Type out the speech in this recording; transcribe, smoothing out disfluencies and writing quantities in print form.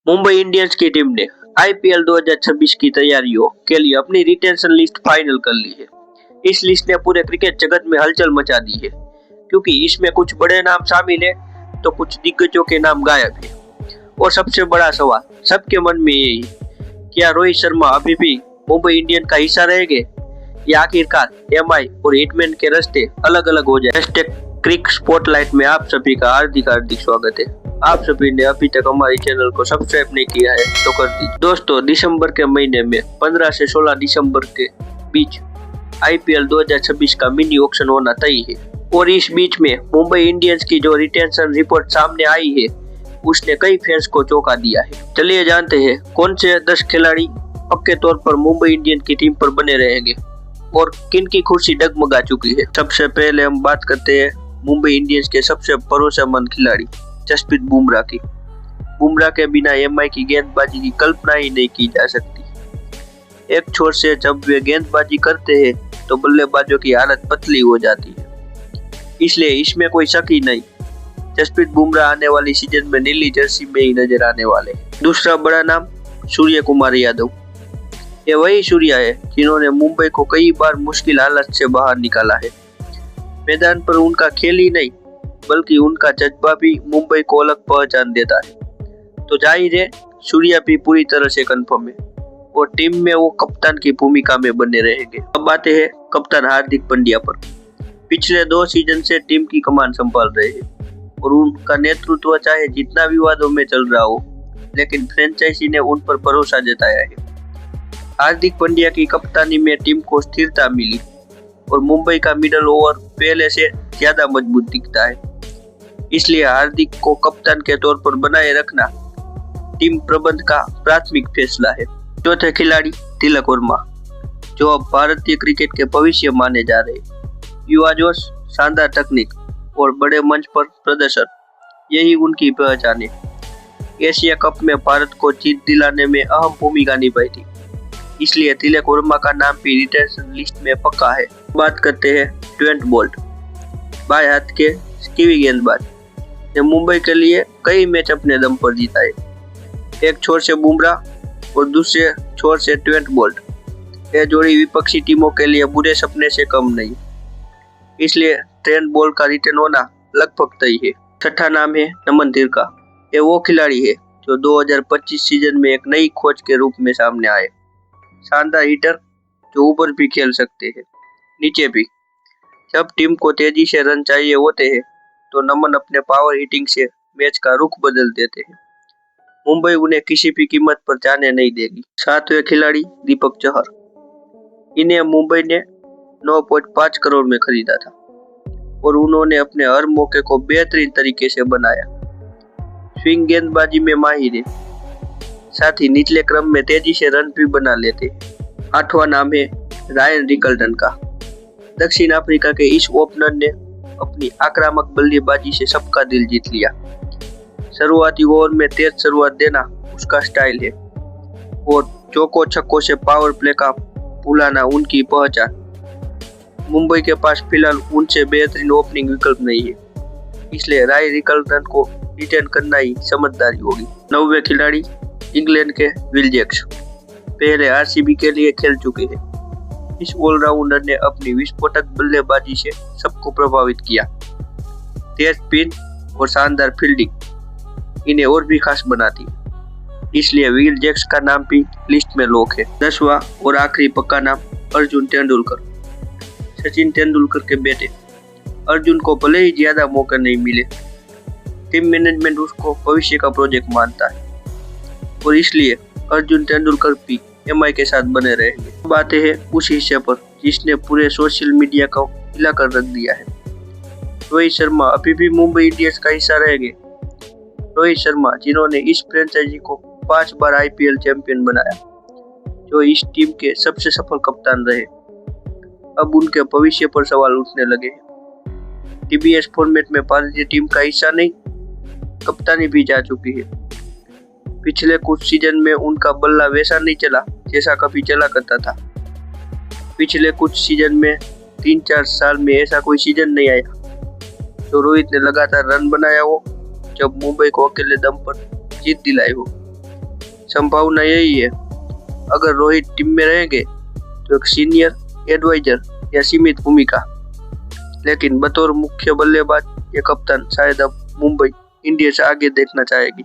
Mumbai Indians की team ने IPL 2026 की तैयारियों के लिए अपनी रिटेंशन लिस्ट फाइनल कर ली है। इस लिस्ट ने पूरे क्रिकेट जगत में हलचल मचा दी है, क्योंकि इसमें कुछ बड़े नाम शामिल है तो कुछ दिग्गजों के नाम गायब है। और सबसे बड़ा सवाल सबके मन में यही है, क्या रोहित शर्मा अभी भी मुंबई इंडियन का हिस्सा रहेंगे या आखिरकार एमआई और हिटमैन के रास्ते अलग अलग हो जाए। क्रिक स्पॉटलाइट में आप सभी का हार्दिक स्वागत है। आप सभी ने अभी तक हमारे चैनल को सब्सक्राइब नहीं किया है तो कर दीजिए। दोस्तों, दिसंबर के महीने में 15 से 16 दिसंबर के बीच आईपीएल 2026 का मिनी ऑक्शन होना तय है। और इस बीच में मुंबई इंडियंस की जो रिटेंशन रिपोर्ट सामने आई है उसने कई फैंस को चौंका दिया है। चलिए जानते हैं कौन से 10 खिलाड़ी पक्के तौर पर मुंबई इंडियंस की टीम पर बने रहेंगे और किन की कुर्सी डगमगा चुकी है। सबसे पहले हम बात करते हैं मुंबई इंडियंस के सबसे भरोसेमंद खिलाड़ी जसप्रीत बुमराह की। बुमराह के बिना एमआई की गेंदबाजी की कल्पना ही नहीं की जा सकती। एक छोर से जब वे गेंदबाजी करते हैं तो बल्लेबाजों की हालत पतली हो जाती है, इसलिए इसमें कोई शक ही नहीं, जसप्रीत बुमराह आने वाली सीजन में नीली जर्सी में ही नजर आने वाले। दूसरा बड़ा नाम सूर्य कुमार यादव। ये वही सूर्या है जिन्होंने मुंबई को कई बार मुश्किल हालत से बाहर निकाला है। मैदान पर उनका खेल ही नहीं बल्कि उनका जज्बा भी मुंबई को अलग पहचान देता है। तो जाहिर है सूर्या भी पूरी तरह से कंफर्म है और टीम में वो कप्तान की भूमिका में बने रहेंगे। अब आते हैं कप्तान हार्दिक पांड्या पर। पिछले 2 सीजन से टीम की कमान संभाल रहे हैं और उनका नेतृत्व चाहे जितना विवादों में चल रहा हो, लेकिन फ्रेंचाइजी ने उन पर भरोसा जताया है। हार्दिक पांड्या की कप्तानी में टीम को स्थिरता मिली और मुंबई का मिडल ओवर पहले से ज्यादा मजबूत दिखता है। इसलिए हार्दिक को कप्तान के तौर पर बनाए रखना टीम प्रबंध का प्राथमिक फैसला है। चौथे खिलाड़ी तिलक वर्मा, जो अब भारतीय क्रिकेट के भविष्य माने जा रहे। युवा जोश, शानदार तकनीक और बड़े मंच पर प्रदर्शन, यही उनकी पहचान है। एशिया कप में भारत को जीत दिलाने में अहम भूमिका निभाई थी, इसलिए तिलक वर्मा का नाम भी रिटेंशन लिस्ट में पक्का है। बात करते हैं ट्रेंट बोल्ट, बाएं हाथ के स्कीवी गेंदबाज ने मुंबई के लिए कई मैच अपने दम पर जीता है। एक छोर से बुमराह और दूसरे छोर से ट्रेंट बोल्ट, यह जोड़ी विपक्षी टीमों के लिए बुरे सपने से कम नहीं, इसलिए ट्रेंट बोल्ट का रिटर्न होना लगभग तय है। छठा नाम है नमन तिरका। ये वो खिलाड़ी है जो 2025 सीजन में एक नई खोज के रूप में सामने आए। शानदार हिटर जो ऊपर भी खेल सकते हैं, नीचे भी। जब टीम को तेजी से रन चाहिए होते हैं तो नमन अपने पावर हिटिंग से मैच का रुख बदल देते हैं। मुंबई उन्हें किसी भी कीमत पर जाने नहीं देगी। सातवें खिलाड़ी दीपक चहर। इन्हें मुंबई ने 9.5 करोड़ में खरीदा था और उन्होंने अपने हर मौके को बेहतरीन तरीके से बनाया। स्विंग गेंदबाजी में माहिर है, साथ ही निचले क्रम में तेजी से रन भी बना लेते। 8वां नाम है रायन रिकल्टन का। दक्षिण अफ्रीका के इस ओपनर ने अपनी आक्रामक बल्लेबाजी से सबका दिल जीत लिया। शुरुआती ओवर में तेज शुरुआत देना उसका स्टाइल है और चौकों छक्कों से पावर प्ले का बुलाना उनकी पहचान। मुंबई के पास फिलहाल उनसे बेहतरीन ओपनिंग विकल्प नहीं है, इसलिए राय रिकल्टन को रिटेन करना ही समझदारी होगी। 9वें खिलाड़ी इंग्लैंड के विल जैक्स, पहले आरसीबी के लिए खेल चुके हैं। इस ऑलराउंडर ने अपनी विस्फोटक बल्लेबाजी से सबको प्रभावित किया। तेज स्पिन और शानदार फील्डिंग इन्हें और भी खास बनाती है, इसलिए विल जैक्स का नाम भी लिस्ट में लॉक है। 10वां और आखिरी पक्का नाम अर्जुन तेंदुलकर। सचिन तेंदुलकर के बेटे अर्जुन को भले ही ज्यादा मौके नहीं मिले, टीम मैनेजमेंट उसको भविष्य का प्रोजेक्ट मानता है और इसलिए अर्जुन तेंदुलकर भी एमआई के साथ बने रहेंगे। बातें हैं उस हिस्से पर जिसने पूरे सोशल मीडिया को हिलाकर रख दिया है। रोहित शर्मा अभी भी मुंबई इंडियंस का हिस्सा रहेंगे। रोहित शर्मा जिन्होंने इस फ्रेंचाइजी को 5 बार आईपीएल चैंपियन बनाया, जो इस टीम के सबसे सफल कप्तान रहे, अब उनके भविष्य पर सवाल उठने लगे हैं। टीबीएस फॉर्मेट में भारतीय टीम का हिस्सा नहीं, कप्तानी भी जा चुकी है। पिछले कुछ सीजन में उनका बल्ला वैसा नहीं चला जैसा कभी चला करता था। पिछले कुछ सीजन में 3-4 साल में ऐसा कोई सीजन नहीं आया तो रोहित ने लगातार रन बनाया हो, जब मुंबई को अकेले दम पर जीत दिलाई हो। संभावना यही है। अगर रोहित टीम में रहेंगे तो एक सीनियर एडवाइजर या सीमित भूमिका, लेकिन बतौर मुख्य बल्लेबाज या कप्तान शायद अब मुंबई इंडियंस आगे देखना चाहेगी।